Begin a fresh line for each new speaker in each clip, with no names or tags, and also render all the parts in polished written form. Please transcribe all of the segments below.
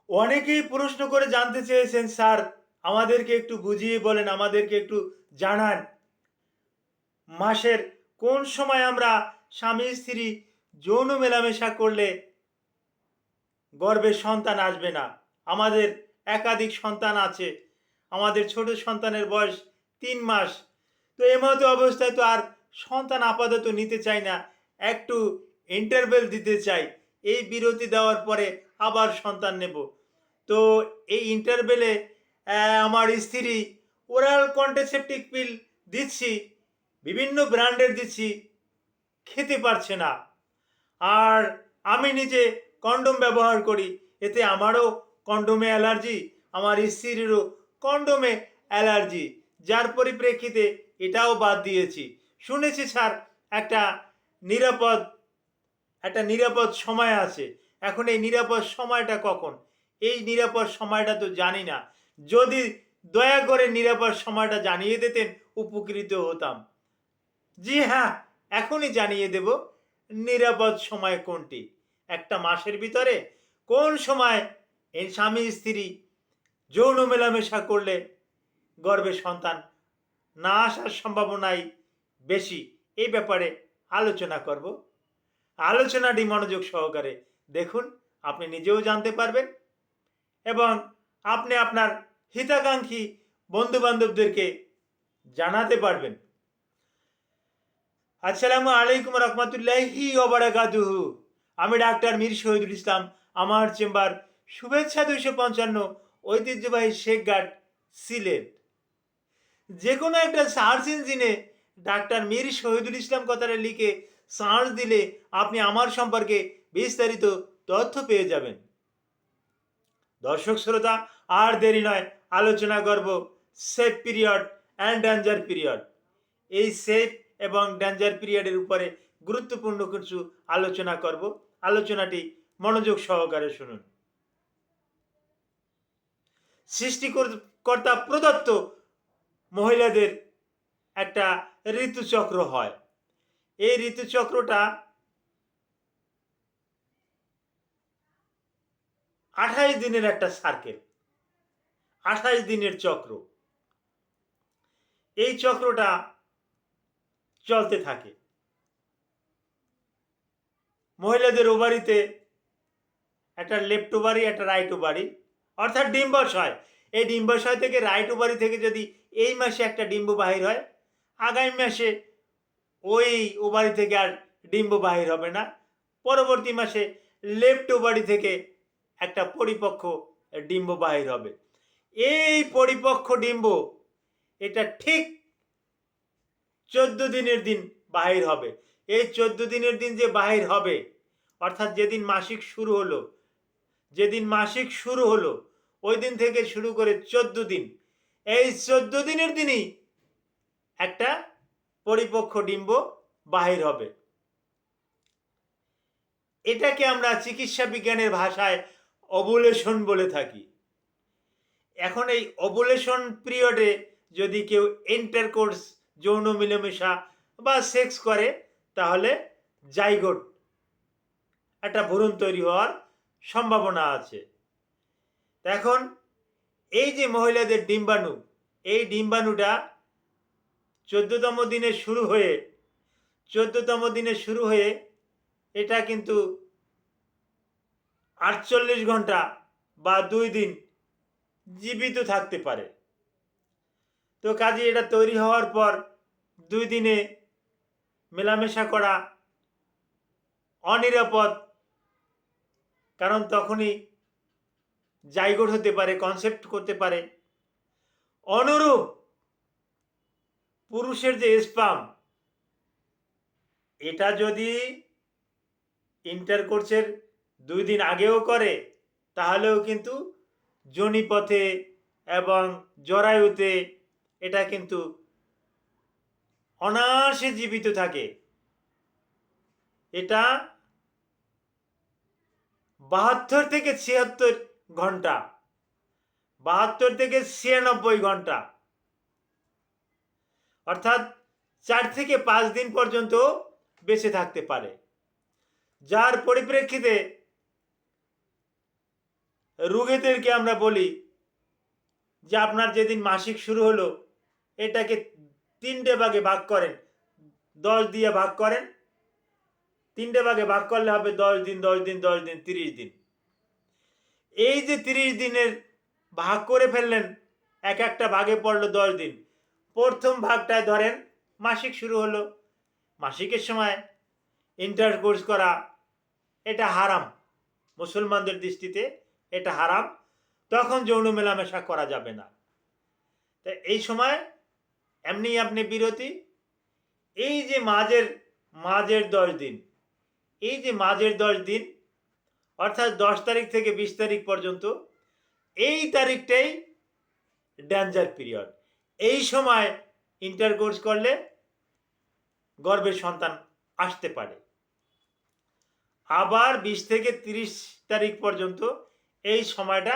অনেকেই প্রশ্ন করে জানতে চেয়েছেন, স্যার আমাদেরকে একটু বুঝিয়ে বলেন, আমাদেরকে একটু জানান মাসের কোন সময় আমরা স্বামী স্ত্রী যৌন মেলামেশা করলে গর্ভে সন্তান আসবে না। আমাদের একাধিক সন্তান আছে, আমাদের ছোট সন্তানের বয়স 3 মাস। তো এমতো অবস্থায় তো আর সন্তান আপাতত নিতে চাই না, একটু ইন্টারভেল দিতে চাই, এই বিরতি দেওয়ার পরে আবার সন্তান নেব। তো এই ইন্টারভেলে আমার স্ত্রী ওরাল কন্ট্রাসেপটিভ পিল দিচ্ছি, বিভিন্ন ব্র্যান্ডের দিচ্ছি, খেতে পারছে না। আর আমি নিজে কন্ডোম ব্যবহার করি, এতে আমারও কন্ডোমে অ্যালার্জি, আমার স্ত্রীরও কন্ডোমে অ্যালার্জি, যার পরিপ্রেক্ষিতে এটাও বাদ দিয়েছি। শুনেছি স্যার একটা নিরাপদ নিরাপদ সময় আছে। এখন এই নিরাপদ সময়টা কখন? এই নিরাপদ সময়টা তো জানি না। যদি দয়া করে নিরাপদ সময়টা জানিয়ে দিতেন উপকৃত হতাম। জি হ্যাঁ, এখনই জানিয়ে দেব নিরাপদ সময় কোনটি। একটা মাসের ভিতরে কোন সময় এই স্বামী স্ত্রী যৌন মেলামেশা করলে গর্ভে সন্তান না আসার সম্ভাবনাই বেশি, এই ব্যাপারে আলোচনা করব। আলোচনাটি মনোযোগ সহকারে দেখুন, আপনি নিজেও জানতে পারবেন এবং আপনি আপনার হিতাকাঙ্ক্ষী বন্ধু বান্ধবদেরকে জানাতে পারবেন। আসসালামু আলাইকুম রহমতুল্লাহি ওবারাকাতুহু। আমি ডাক্তার মীর শহীদুল ইসলাম। আমার চেম্বার শুভেচ্ছা 255, ঐতিহ্যবাহী শেখঘাট, সিলেট। যে কোনো একটা সার্চ ইঞ্জিনে ডাক্তার মীর শহীদুল ইসলাম কথাটা লিখে সার্চ দিলে আপনি আমার সম্পর্কে বিস্তারিত তথ্য পেয়ে যাবেন। দর্শক শ্রোতা, আর দেরি নয়, আলোচনা করব safe period and danger period. এই সেফ এবং ডেঞ্জার পিরিয়ডের উপরে গুরুত্বপূর্ণ কিছু আলোচনা করব। আলোচনাটি মনোযোগ সহকারে শুনুন। সৃষ্টিকর্তা প্রদত্ত মহিলাদের একটা ঋতুচক্র হয়। এই ঋতুচক্রটা 28 দিনের একটা সার্কেল, 28 দিনের চক্র। এই চক্রটা চলতে থাকে। মহিলাদের ওভারিতে একটা লেফট ওভারি, একটা রাইট ওভারি, অর্থাৎ ডিম্বাশয়। এই ডিম্বাশয় থেকে রাইট ওভারি থেকে যদি এই মাসে একটা ডিম্ব বাহির হয়, আগামী মাসে ওই ওভারি থেকে আর ডিম্ব বাহির হবে না। পরবর্তী মাসে লেফট ওভারি থেকে একটা পরিপক্ক ডিম্ব বাহির হবে। এই পরিপক্ক ডিম্ব এটা ঠিক 14 দিনের দিন বাহির হবে। এই 14 দিনের দিন যে বাহির হবে, অর্থাৎ যেদিন মাসিক শুরু হলো, ওই দিন থেকে শুরু করে 14 দিন, এই 14 দিনের দিনই একটা পরিপক্ক ডিম্ব বাহির হবে। এটাকে আমরা চিকিৎসা বিজ্ঞানের ভাষায় ওভুলেশন বলে থাকি। এখন এই ওভুলেশন পিরিয়ডে যদি কেউ ইন্টারকোর্স, যৌন মিলেমিশা বা সেক্স করে, তাহলে জাইগোট, একটা ভ্রূণ তৈরি হওয়ার সম্ভাবনা আছে। এখন এই যে মহিলাদের ডিম্বাণু, এই ডিম্বাণুটা 14তম দিনে শুরু হয়ে এটা কিন্তু 48 ঘন্টা বা 2 দিন জীবিত থাকতে পারে। তো কাজে এটা তৈরি হওয়ার পর 2 দিনে মেলামেশা করা অনিরাপদ, কারণ তখনই জাইগোট হতে পারে, কনসেপ্ট করতে পারে। অনুরূপ পুরুষের যে স্পাম, এটা যদি ইন্টারকোর্সের 2 দিন আগেও করে, তাহলেও কিন্তু যোনিপথে এবং জরায়ুতে এটা কিন্তু অনায়াসে জীবিত থাকে। এটা 72 থেকে 76 ঘন্টা, 72 থেকে 96 ঘন্টা, অর্থাৎ 4 থেকে 5 দিন পর্যন্ত বেঁচে থাকতে পারে। যার পরিপ্রেক্ষিতে রোগীদেরকে আমরা বলি যে আপনার যেদিন মাসিক শুরু হলো এটাকে 3টে ভাগে ভাগ করেন, 10 দিয়ে ভাগ করেন। 3টে ভাগে ভাগ করলে হবে 10 দিন 10 দিন 10 দিন 30 দিন। এই যে 30 দিনের ভাগ করে ফেললেন, এক একটা ভাগে পড়লো 10 দিন। প্রথম ভাগটায় ধরেন মাসিক শুরু হলো, মাসিকের সময় ইন্টারকোর্স করা এটা হারাম, মুসলমানদের দৃষ্টিতে এটা হারাম, তখন যৌন মেলামেশা করা যাবে না। তা এই সময় এমনি আপনি বিরতি। এই যে মাঝের 10 দিন, এই যে মাঝের 10 দিন অর্থাৎ 10 তারিখ থেকে 20 তারিখ পর্যন্ত, এই তারিখটাই ডেঞ্জার পিরিয়ড। এই সময় ইন্টারকোর্স করলে গর্ভের সন্তান আসতে পারে। আবার 20 থেকে 30 তারিখ পর্যন্ত এই সময়টা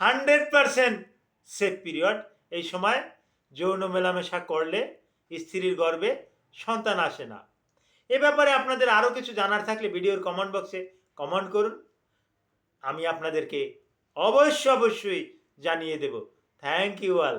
100% সেফ পিরিয়ড। এই সময় যৌন মেলামেশা করলে স্ত্রীর গর্ভে সন্তান আসে না। এ ব্যাপারে আপনাদের আরও কিছু জানার থাকলে ভিডিওর কমেন্ট বক্সে কমেন্ট করুন, আমি আপনাদেরকে অবশ্যই জানিয়ে দেব। Thank you all.